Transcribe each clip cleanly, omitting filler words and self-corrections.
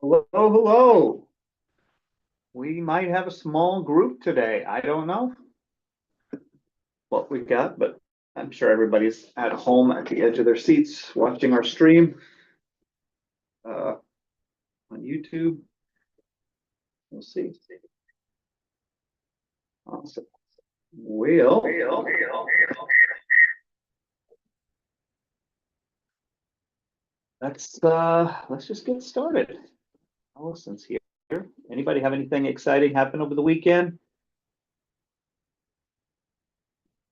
Hello, hello. We might have a small group today. I don't know what we got, but I'm sure everybody's at home at the edge of their seats watching our stream uh, on YouTube. We'll see. Awesome. We'll let's just get started. Allison's here. Anybody have anything exciting happen over the weekend?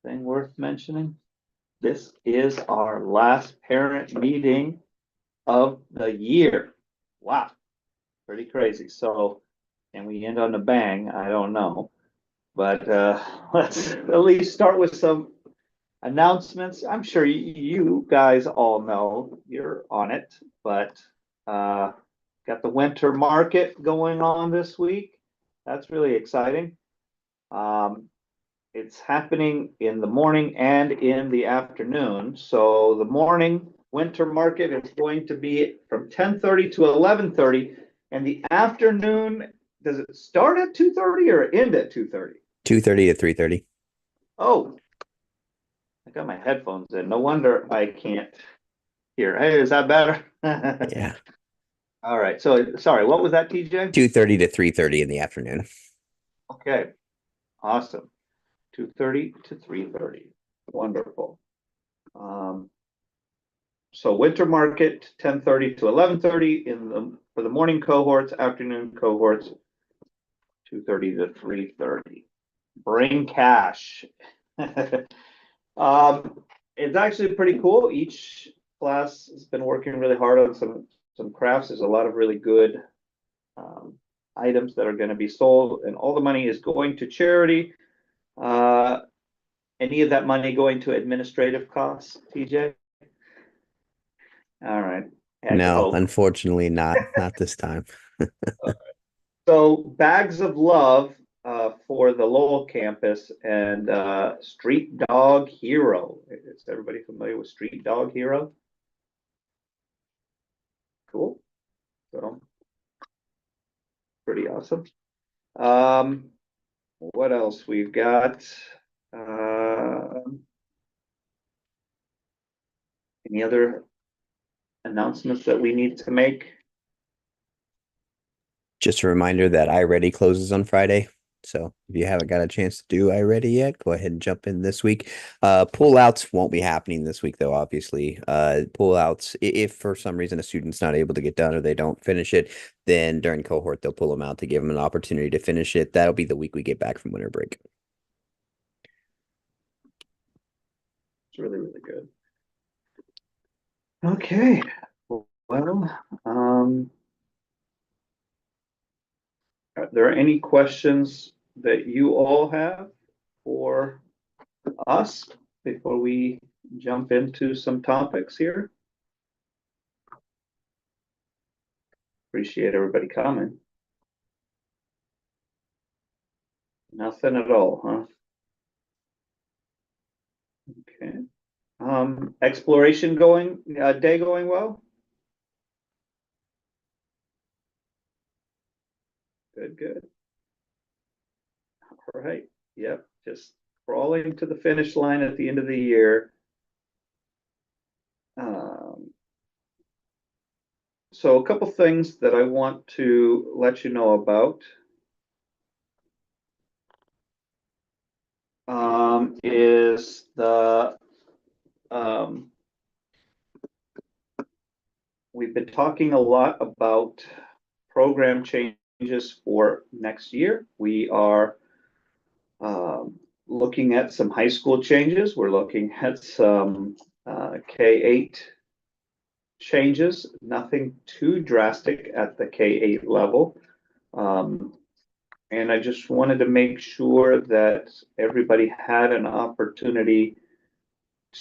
Thing worth mentioning? This is our last parent meeting of the year. Wow, pretty crazy. So, and we end on a bang, I don't know. But let's at least start with some announcements. I'm sure you guys all know you're on it, but uh, got the winter market going on this week. That's really exciting. Um, it's happening in the morning and in the afternoon. So the morning winter market is going to be from 10:30 to 11:30, and the afternoon, does it start at 2:30 or end at 2:30? 2:30 to 3:30. Oh, I got my headphones in. No wonder I can't hear. Hey, is that better? Yeah. All right. So sorry, what was that, TJ? 2:30 to 3:30 in the afternoon. Okay, awesome. 2:30 to 3:30. Wonderful. Um, so winter market, 10:30 to 11:30 in the for the morning cohorts, afternoon cohorts, 2:30 to 3:30. Bring cash. It's actually pretty cool. Each class has been working really hard on some crafts. There's a lot of really good um, items that are going to be sold, and all the money is going to charity. Uh, any of that money going to administrative costs, TJ? All right, had to No, hope. unfortunately not this time. So bags of love for the Lowell campus and Street Dog Hero. Is everybody familiar with Street Dog Hero? Cool. So pretty awesome. Um, what else we've got? Uh, any other announcements that we need to make? Just a reminder that iReady closes on Friday. So if you haven't got a chance to do iReady yet, go ahead and jump in this week. Pull-outs won't be happening this week though, obviously. Pull-outs, if for some reason a student's not able to get done or they don't finish it, then during cohort they'll pull them out to give them an opportunity to finish it. That'll be the week we get back from winter break. It's really, really good. Okay. Well, are there any questions that you all have for us before we jump into some topics here? Appreciate everybody coming. Nothing at all, huh? Okay. Exploration day going well? Good, good. All right. Yep. Just crawling to the finish line at the end of the year. Um, so a couple things that I want to let you know about. Is um, we've been talking a lot about program changes for next year. We are looking at some high school changes. We're looking at some K-8 changes, nothing too drastic at the K-8 level. Um, and I just wanted to make sure that everybody had an opportunity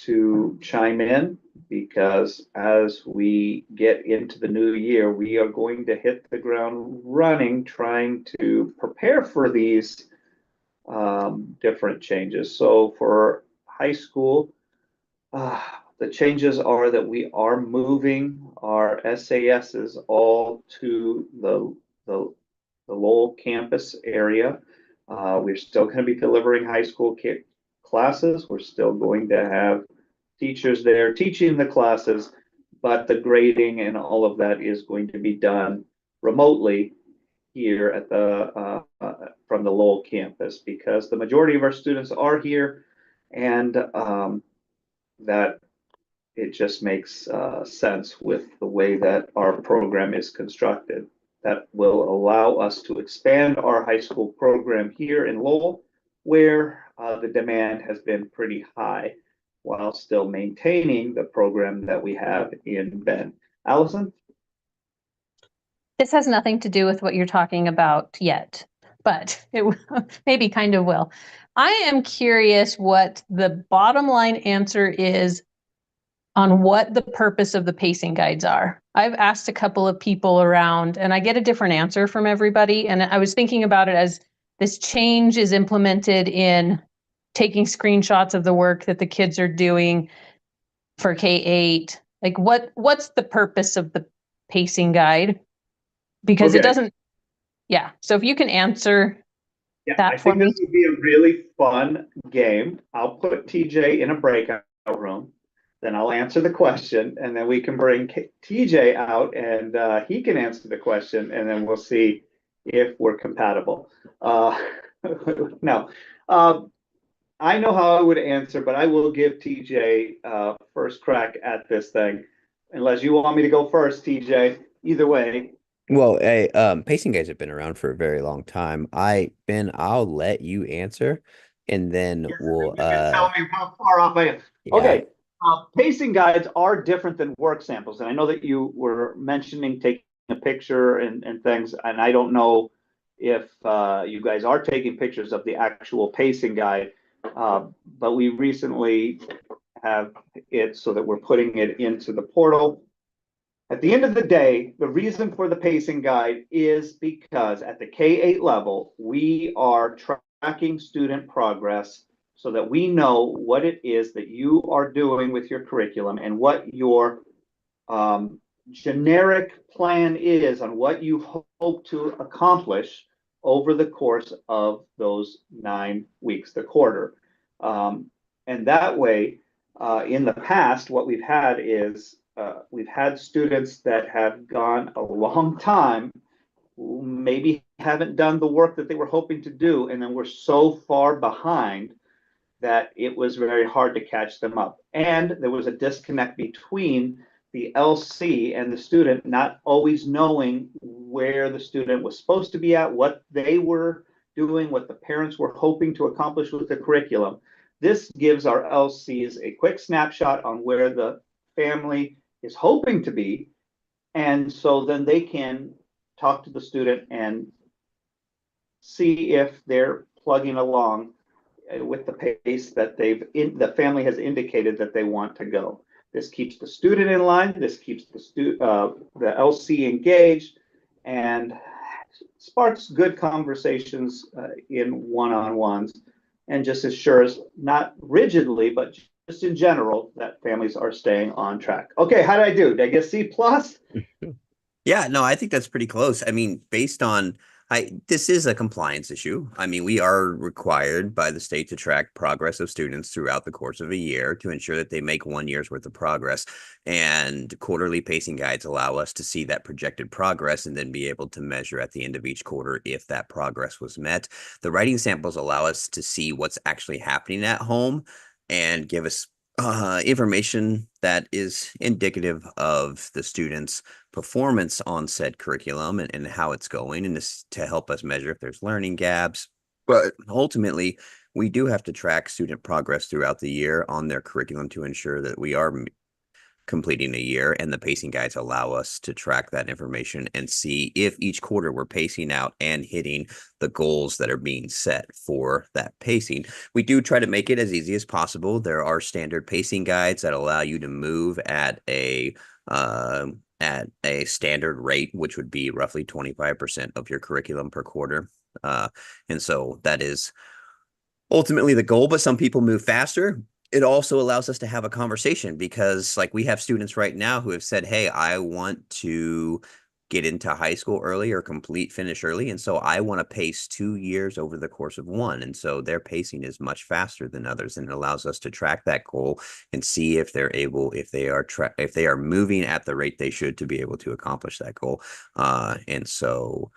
to chime in because as we get into the new year, we are going to hit the ground running trying to prepare for these different changes. So for high school, uh, the changes are that we are moving our SASs all to the Lowell campus area. We're still going to be delivering high school classes. We're still going to have teachers there teaching the classes, but the grading and all of that is going to be done remotely here at from the Lowell campus, because the majority of our students are here, and that it just makes sense with the way that our program is constructed. That will allow us to expand our high school program here in Lowell, where the demand has been pretty high, while still maintaining the program that we have in Bend. Allison? This has nothing to do with what you're talking about yet, but it maybe kind of will. I am curious what the bottom line answer is on what the purpose of the pacing guides are. I've asked a couple of people around and I get a different answer from everybody. And I was thinking about it as this change is implemented in taking screenshots of the work that the kids are doing for K-8. Like what's the purpose of the pacing guide? Because it doesn't, yeah. So if you can answer that for me. I think this would be a really fun game. I'll put TJ in a breakout room, then I'll answer the question, and then we can bring TJ out and he can answer the question, and then we'll see if we're compatible. No, I know how I would answer, but I will give TJ first crack at this thing, unless you want me to go first, TJ. Either way. Well, pacing guides have been around for a very long time. Ben, I'll let you answer, and then we'll tell me how far off I am. Yeah. Okay. Pacing guides are different than work samples, and I know that you were mentioning taking a picture and things, and I don't know if you guys are taking pictures of the actual pacing guide, but we recently have it so that we're putting it into the portal. At the end of the day, the reason for the pacing guide is because at the K-8 level, we are tracking student progress so that we know what it is that you are doing with your curriculum and what your generic plan is on what you hope to accomplish over the course of those 9 weeks, the quarter. And that way, in the past, what we've had is we've had students that have gone a long time, who maybe haven't done the work that they were hoping to do, and then we're so far behind that it was very hard to catch them up. And there was a disconnect between the LC and the student not always knowing where the student was supposed to be at, what they were doing, what the parents were hoping to accomplish with the curriculum. This gives our LCs a quick snapshot on where the family is hoping to be, and so then they can talk to the student and see if they're plugging along with the pace that the family has indicated that they want to go. This keeps the student in line, this keeps the LC engaged, and sparks good conversations in one-on-ones, and just assures, not rigidly, but just in general, that families are staying on track. Okay, how did I do? Did I get C plus? Yeah, no, I think that's pretty close. I mean, based on this is a compliance issue. I mean, we are required by the state to track progress of students throughout the course of a year to ensure that they make 1 year's worth of progress. And quarterly pacing guides allow us to see that projected progress and then be able to measure at the end of each quarter if that progress was met. The writing samples allow us to see what's actually happening at home and give us information that is indicative of the student's performance on said curriculum and how it's going, and this to help us measure if there's learning gaps. But ultimately, we do have to track student progress throughout the year on their curriculum to ensure that we are completing a year, and the pacing guides allow us to track that information and see if each quarter we're pacing out and hitting the goals that are being set for that pacing. We do try to make it as easy as possible. There are standard pacing guides that allow you to move at a standard rate, which would be roughly 25% of your curriculum per quarter. And so that is ultimately the goal, but some people move faster. it also allows us to have a conversation because like we have students right now who have said, hey, I want to get into high school early or finish early. And so I want to pace 2 years over the course of one. And so their pacing is much faster than others. And it allows us to track that goal and see if they're able, if they are moving at the rate they should to be able to accomplish that goal. And so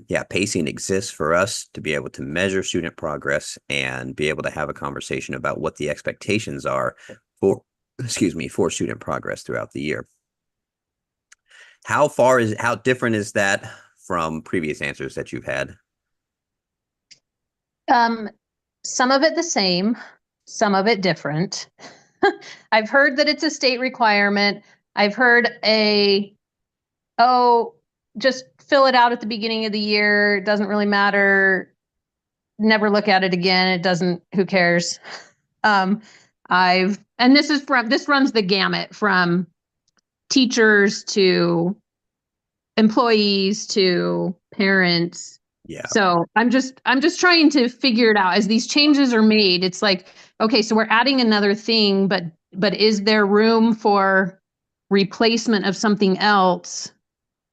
yeah, pacing exists for us to be able to measure student progress and be able to have a conversation about what the expectations are for, for student progress throughout the year. How different is that from previous answers that you've had? Some of it the same, some of it different. I've heard that it's a state requirement. I've heard just fill it out at the beginning of the year. It doesn't really matter. Never look at it again. It doesn't, who cares? And this runs the gamut from teachers to employees to parents. Yeah. So I'm just trying to figure it out as these changes are made. It's like, okay, so we're adding another thing, but is there room for replacement of something else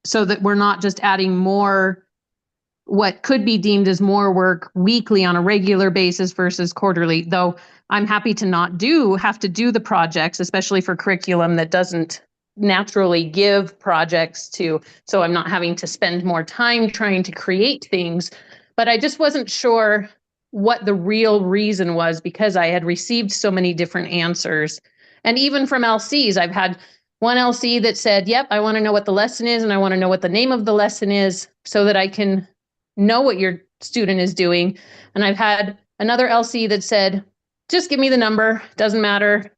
so that we're not just adding more what could be deemed as more work weekly on a regular basis versus quarterly? Though I'm happy to not have to do the projects, especially for curriculum that doesn't naturally give projects to, so I'm not having to spend more time trying to create things. But I just wasn't sure what the real reason was because I had received so many different answers. And even from LCs, I've had one LC that said, yep, I want to know what the lesson is and I want to know what the name of the lesson is so that I can know what your student is doing. And I've had another LC that said, just give me the number, doesn't matter.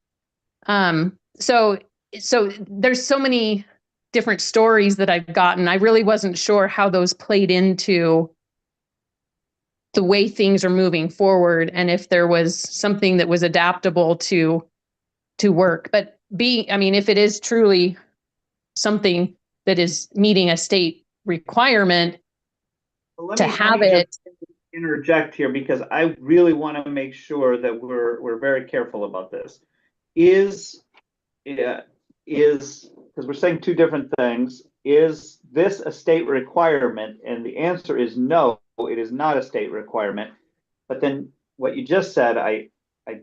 So there's so many different stories that I've gotten. I really wasn't sure how those played into the way things are moving forward and if there was something that was adaptable to work. But if it is truly something that is meeting a state requirement, Well, to have it. Interject here because I really want to make sure that we're very careful about this. Is because we're saying two different things. Is this a state requirement? And the answer is no, it is not a state requirement. But then what you just said, I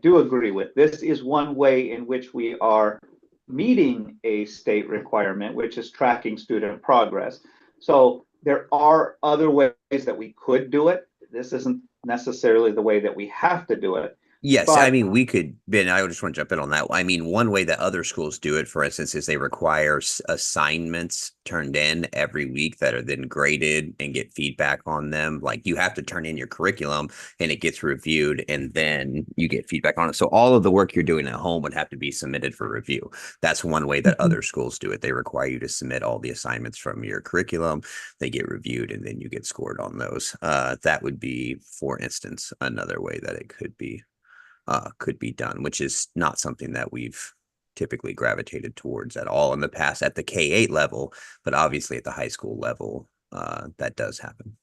do agree with. This is one way in which we are meeting a state requirement, which is tracking student progress. So there are other ways that we could do it. This isn't necessarily the way that we have to do it. Yes, But, I mean, we could, Ben, I just want to jump in on that. I mean, one way that other schools do it, for instance, is they require assignments turned in every week that are then graded and get feedback on them. Like you have to turn in your curriculum and it gets reviewed and then you get feedback on it. So all of the work you're doing at home would have to be submitted for review. That's one way that other schools do it. They require you to submit all the assignments from your curriculum. They get reviewed and then you get scored on those. That would be, for instance, another way that it could be done, which is not something that we've typically gravitated towards at all in the past at the K-8 level, but obviously at the high school level, that does happen.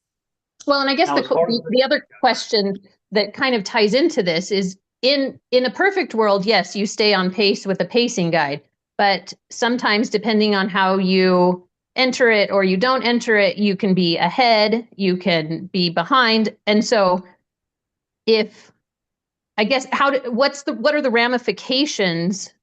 Well, and I guess the other question that kind of ties into this is in a perfect world, yes, you stay on pace with a pacing guide, but sometimes depending on how you enter it or you don't enter it, you can be ahead, you can be behind. And so I guess what are the ramifications?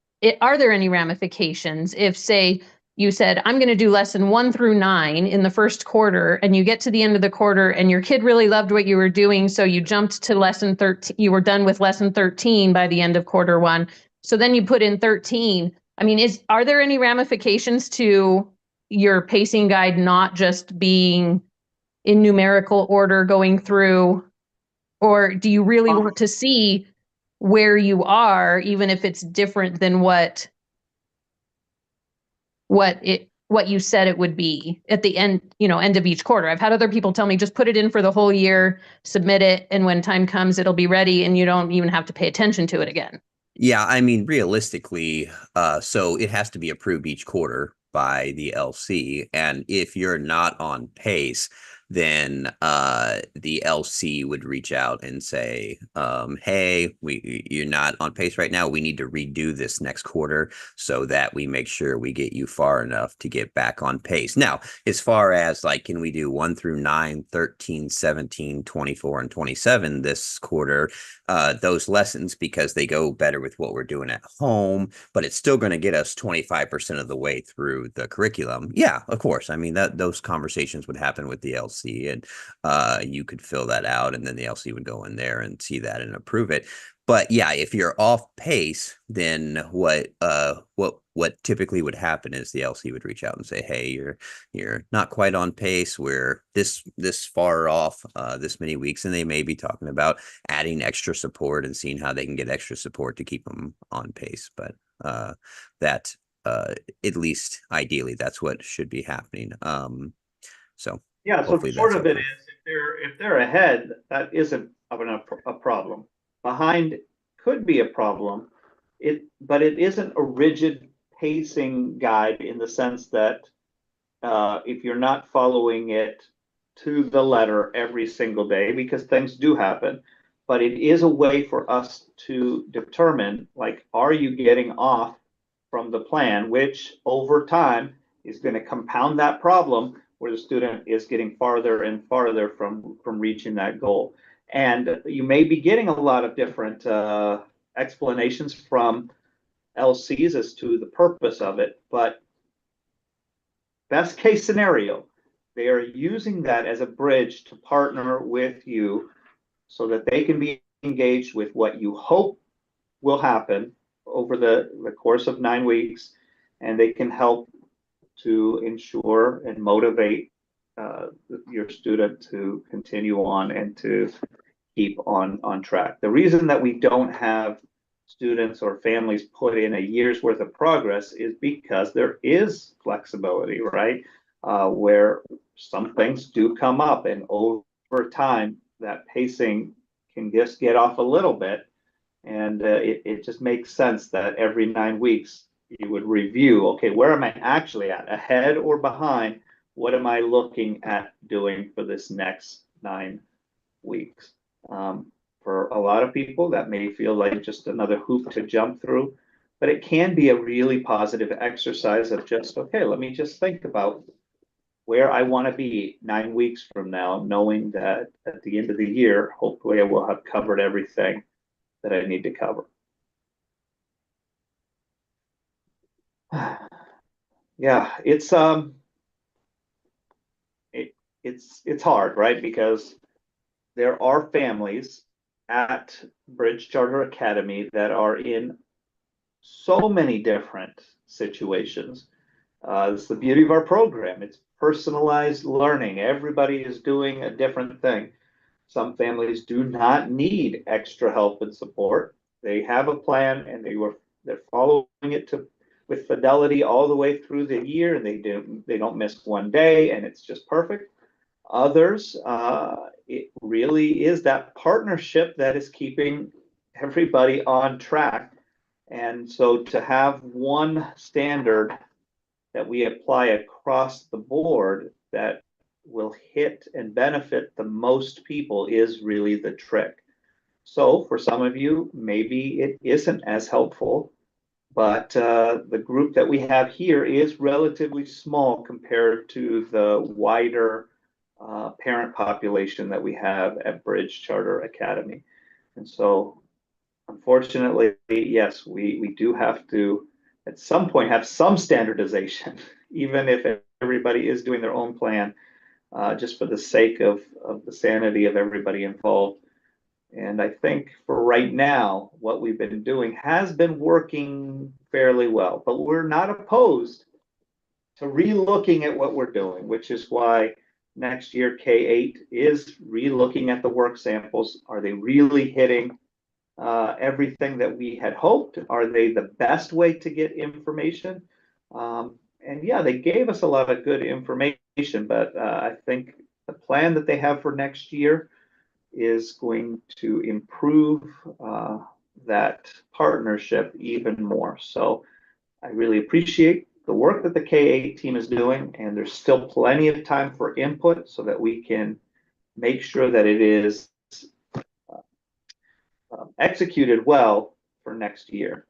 Are there any ramifications if, say, you said, I'm going to do lesson 1 through 9 in the first quarter, and you get to the end of the quarter and your kid really loved what you were doing, so you jumped to lesson 13, you were done with lesson 13 by the end of quarter 1. So then you put in 13. I mean, are there any ramifications to your pacing guide not just being in numerical order going through? Or do you really want to see where you are, even if it's different than what you said it would be at the end, end of each quarter? I've had other people tell me, just put it in for the whole year, submit it, and when time comes, it'll be ready, and you don't even have to pay attention to it again. Yeah, I mean, realistically, so it has to be approved each quarter by the LC. And if you're not on pace, then the LC would reach out and say, hey, you're not on pace right now. We need to redo this next quarter so that we make sure we get you far enough to get back on pace. Now, as far as like, can we do 1 through 9, 13, 17, 24, and 27 this quarter? Those lessons, because they go better with what we're doing at home, but it's still going to get us 25% of the way through the curriculum. Yeah, of course. I mean, that those conversations would happen with the LC, and you could fill that out, and then the LC would go in there and see that and approve it. But yeah, if you're off pace, then what typically would happen is the LC would reach out and say, hey, you're not quite on pace. We're this far off this many weeks, and they may be talking about adding extra support and seeing how they can get extra support to keep them on pace. But that at least ideally that's what should be happening. So Yeah, so hopefully sort that's of it helpful. is, if they're ahead, that isn't a problem. Behind could be a problem. But it isn't a rigid pacing guide in the sense that if you're not following it to the letter every single day, because things do happen, but it is a way for us to determine, like, are you getting off from the plan, which over time is going to compound that problem where the student is getting farther and farther from reaching that goal. And you may be getting a lot of different explanations from LCs as to the purpose of it, but best case scenario, they are using that as a bridge to partner with you so that they can be engaged with what you hope will happen over the course of 9 weeks, and they can help to ensure and motivate your student to continue on and to keep on track. The reason that we don't have students or families put in a year's worth of progress is because there is flexibility, right? Where some things do come up, and over time, that pacing can just get off a little bit. And it just makes sense that every 9 weeks you would review, okay, where am I actually at, ahead or behind? What am I looking at doing for this next 9 weeks? For a lot of people, that may feel like just another hoop to jump through, but it can be a really positive exercise of just, okay, let me just think about where I want to be 9 weeks from now, knowing that at the end of the year, hopefully I will have covered everything that I need to cover. Yeah, it's hard, right? Because there are families at Bridge Charter Academy that are in so many different situations. It's the beauty of our program. It's personalized learning. Everybody is doing a different thing. Some families do not need extra help and support. They have a plan and they're following it with fidelity all the way through the year, and they don't miss one day, and it's just perfect. Others, it really is that partnership that is keeping everybody on track. And so to have one standard that we apply across the board that will hit and benefit the most people is really the trick. So for some of you, maybe it isn't as helpful, but the group that we have here is relatively small compared to the wider parent population that we have at Bridge Charter Academy. And so unfortunately, yes, we do have to at some point have some standardization, even if everybody is doing their own plan, just for the sake of the sanity of everybody involved. And I think for right now, what we've been doing has been working fairly well, but we're not opposed to re-looking at what we're doing, which is why next year K-8 is re-looking at the work samples. Are they really hitting everything that we had hoped? Are they the best way to get information? And yeah, they gave us a lot of good information, but I think the plan that they have for next year is going to improve that partnership even more. So I really appreciate the work that the K-8 team is doing, and there's still plenty of time for input so that we can make sure that it is executed well for next year.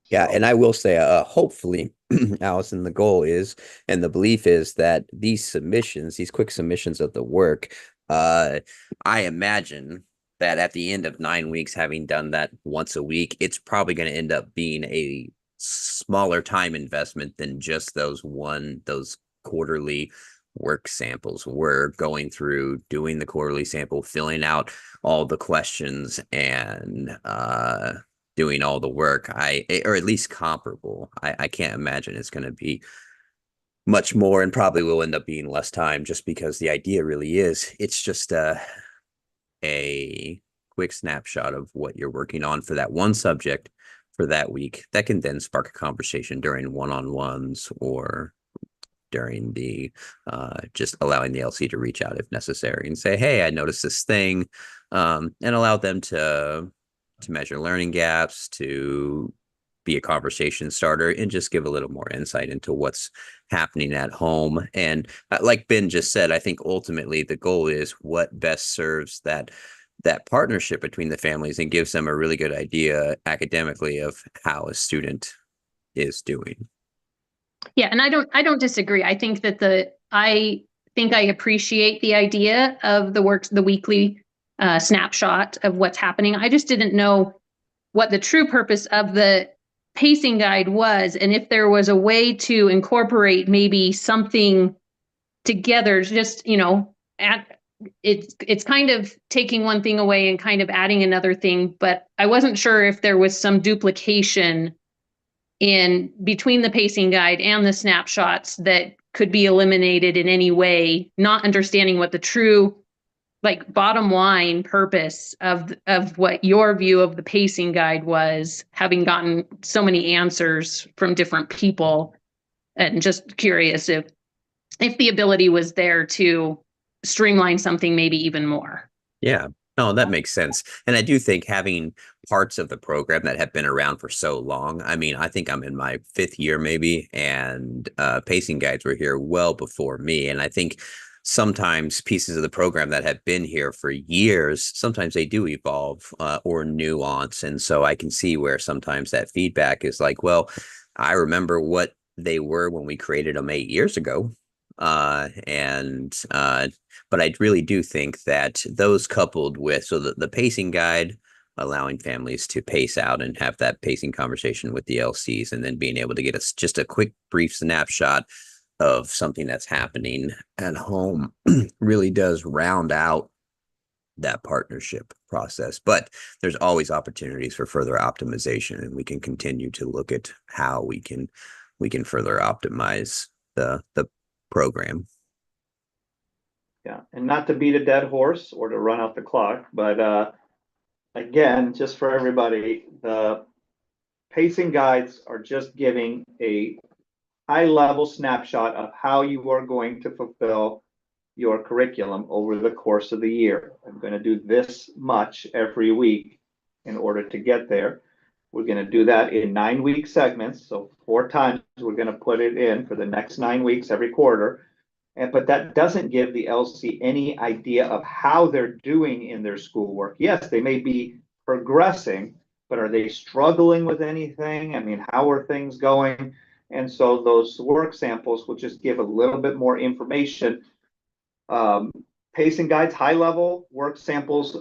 Yeah, So, and I will say, hopefully, Allison, the goal is, and the belief is that these submissions, these quick submissions of the work, I imagine that at the end of 9 weeks, having done that once a week, it's probably going to end up being a smaller time investment than just those quarterly work samples. We're going through doing the quarterly sample, filling out all the questions, and doing all the work. Or at least comparable. I can't imagine it's going to be much more, and probably will end up being less time, just because the idea really is it's just a quick snapshot of what you're working on for that one subject for that week that can then spark a conversation during one-on-ones, or during the just allowing the LC to reach out if necessary and say, hey, I noticed this thing, and allow them to measure learning gaps, to be a conversation starter, and just give a little more insight into what's happening at home. And like Ben just said, I think ultimately the goal is what best serves that partnership between the families and gives them a really good idea academically of how a student is doing. Yeah, and I don't disagree. I think that I appreciate the idea of the weekly snapshot of what's happening. I just didn't know what the true purpose of the pacing guide was, and if there was a way to incorporate maybe something together, just, it's kind of taking one thing away and kind of adding another thing, but I wasn't sure if there was some duplication in between the pacing guide and the snapshots that could be eliminated in any way, not understanding what the true, like, bottom line purpose of what your view of the pacing guide was, having gotten so many answers from different people, and just curious if the ability was there to streamline something maybe even more. Yeah, no, that makes sense. And I do think having parts of the program that have been around for so long, I mean, I think I'm in my 5th year maybe, and pacing guides were here well before me. And I think sometimes pieces of the program that have been here for years, sometimes they do evolve or nuance. And so I can see where sometimes that feedback is like, well, I remember what they were when we created them 8 years ago. But I really do think that those coupled with, so the pacing guide, allowing families to pace out and have that pacing conversation with the LCs, and then being able to get us just a quick brief snapshot of something that's happening at home really does round out that partnership process. But there's always opportunities for further optimization, and we can continue to look at how we can further optimize the program. yeah, and not to beat a dead horse or to run out the clock, but again, just for everybody, the pacing guides are just giving a high-level snapshot of how you are going to fulfill your curriculum over the course of the year. I'm going to do this much every week in order to get there. We're going to do that in 9-week segments. So 4 times we're going to put it in for the next 9 weeks every quarter. But that doesn't give the LC any idea of how they're doing in their schoolwork. Yes, they may be progressing, but are they struggling with anything? I mean, how are things going? And so those work samples will just give a little bit more information. Pacing guides, high level, work samples,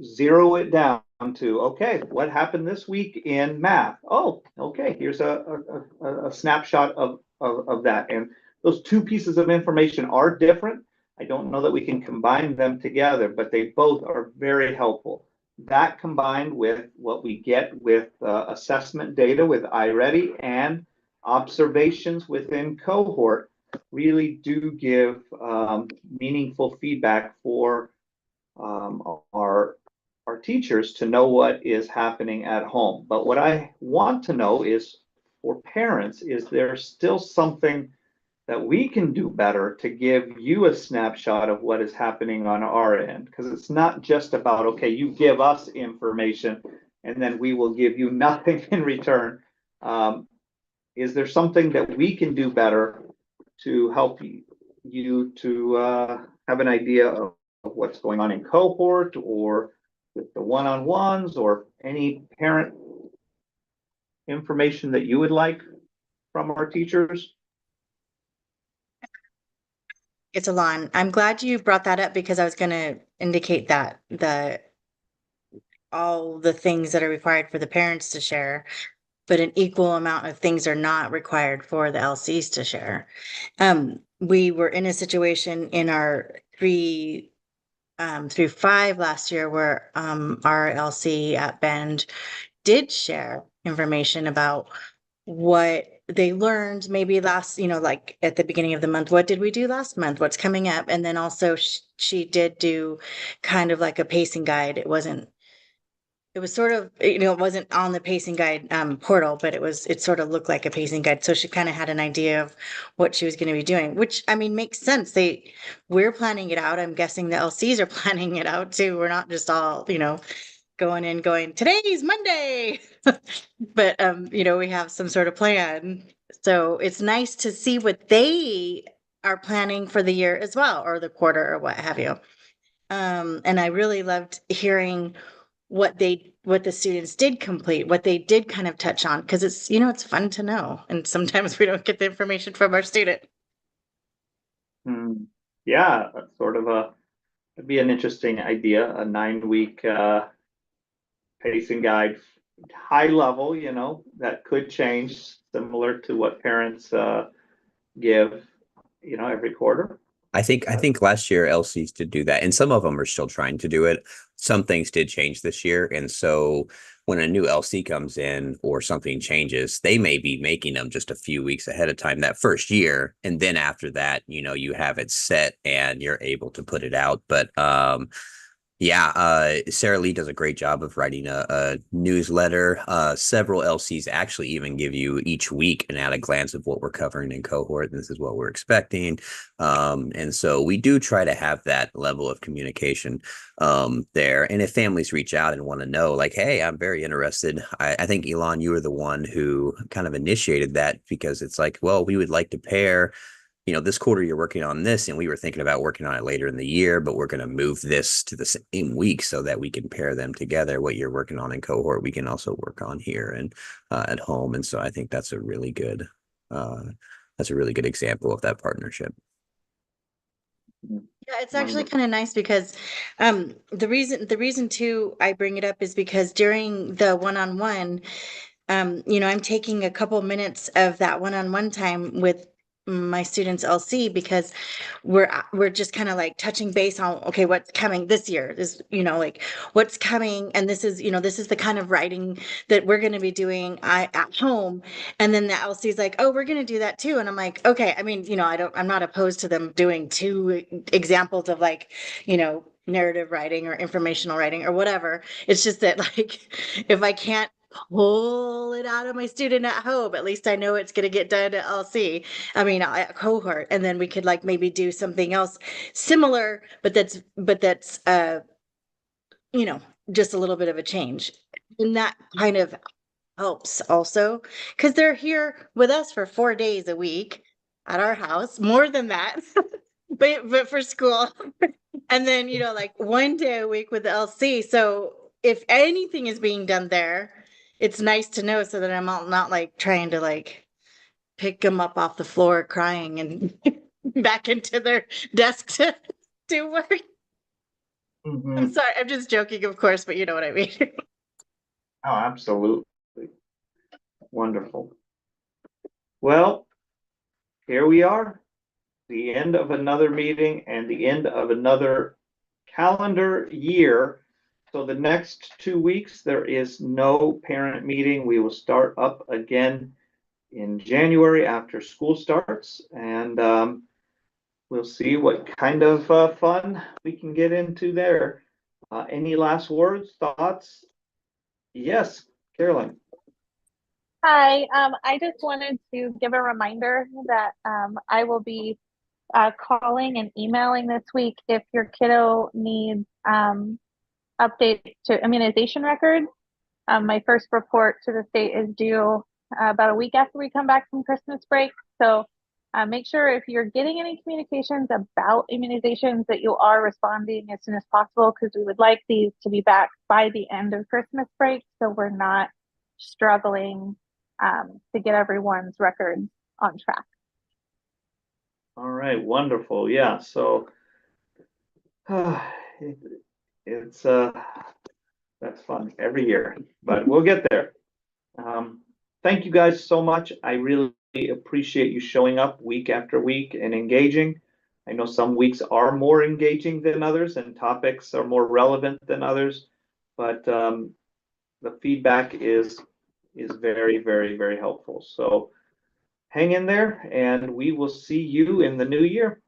zero it down to, okay, what happened this week in math? Oh, okay, here's a snapshot of that. And those 2 pieces of information are different. I don't know that we can combine them together, but they both are very helpful. That combined with what we get with assessment data with iReady and observations within cohort really do give meaningful feedback for our teachers to know what is happening at home. But what I want to know is, for parents, is there still something that we can do better to give you a snapshot of what is happening on our end? Because it's not just about, okay, you give us information and then we will give you nothing in return. is there something that we can do better to help you to have an idea of what's going on in cohort or with the one-on-ones or any parent information that you would like from our teachers? It's Alon. I'm glad you brought that up because I was going to indicate that all the things that are required for the parents to share, but an equal amount of things are not required for the LCs to share. We were in a situation in our 3 through 5 last year where our LC at Bend did share information about what they learned maybe last, like at the beginning of the month, what did we do last month? What's coming up? And then also she did do kind of like a pacing guide. It was sort of, it wasn't on the pacing guide portal, but it sort of looked like a pacing guide. So she kind of had an idea of what she was going to be doing, which I mean, makes sense. We're planning it out. I'm guessing the LCs are planning it out too. We're not just all, going, today's Monday. But we have some sort of plan. So it's nice to see what they are planning for the year as well, or the quarter or what have you. And I really loved hearing what the students did complete, what they did kind of touch on, because it's fun to know. And sometimes we don't get the information from our student. Yeah, that's sort of it'd be an interesting idea, a 9-week pacing guide, high level, that could change, similar to what parents give, every quarter. I think last year LCs did do that, and some of them are still trying to do it. Some things did change this year, and so when a new LC comes in or something changes, they may be making them just a few weeks ahead of time that first year, and then after that, you have it set and you're able to put it out. But yeah, Sarah Lee does a great job of writing a newsletter. Several LCs actually even give you each week an at a glance of what we're covering in cohort. And this is what we're expecting. And so we do try to have that level of communication there. And if families reach out and want to know, like, hey, I'm very interested. I think, Elon, you were the one who kind of initiated that, because it's like, well, we would like to pair, this quarter you're working on this, and we were thinking about working on it later in the year, but we're going to move this to the same week so that we can pair them together. What you're working on in cohort, we can also work on here and at home. And so I think that's a really good example of that partnership. Yeah, it's actually kind of nice because the reason too I bring it up is because during the one-on-one, I'm taking a couple minutes of that one-on-one time with my students LC, because we're just kind of like touching base on, okay, what's coming this year is, like what's coming. And this is the kind of writing that we're going to be doing at home. And then the LC is like, oh, we're going to do that too. And I'm like, okay, I mean, I'm not opposed to them doing 2 examples of like, narrative writing or informational writing or whatever. It's just that, like, if I can't pull it out of my student at home, at least I know it's going to get done at LC. I mean, at cohort, and then we could like maybe do something else similar, but that's just a little bit of a change. And that kind of helps also, because they're here with us for 4 days a week at our house, more than that, but for school. And then, like 1 day a week with the LC. So if anything is being done there, it's nice to know, so that I'm not like trying to like pick them up off the floor crying and back into their desk to do work. I'm sorry, I'm just joking, of course, but you know what I mean. Oh, absolutely. Wonderful. Well, here we are, the end of another meeting and the end of another calendar year. So the next 2 weeks, there is no parent meeting. We will start up again in January after school starts, and we'll see what kind of fun we can get into there. Any last words, thoughts? Yes, Carolyn. Hi, I just wanted to give a reminder that I will be calling and emailing this week if your kiddo needs updates to immunization records. My first report to the state is due about a week after we come back from Christmas break. So make sure if you're getting any communications about immunizations that you are responding as soon as possible, because we would like these to be back by the end of Christmas break, so we're not struggling to get everyone's records on track. All right, wonderful. Yeah, so it's that's fun every year, but we'll get there. Thank you guys so much. I really appreciate you showing up week after week and engaging. I know some weeks are more engaging than others and topics are more relevant than others, but the feedback is very, very, very helpful. So hang in there and we will see you in the new year.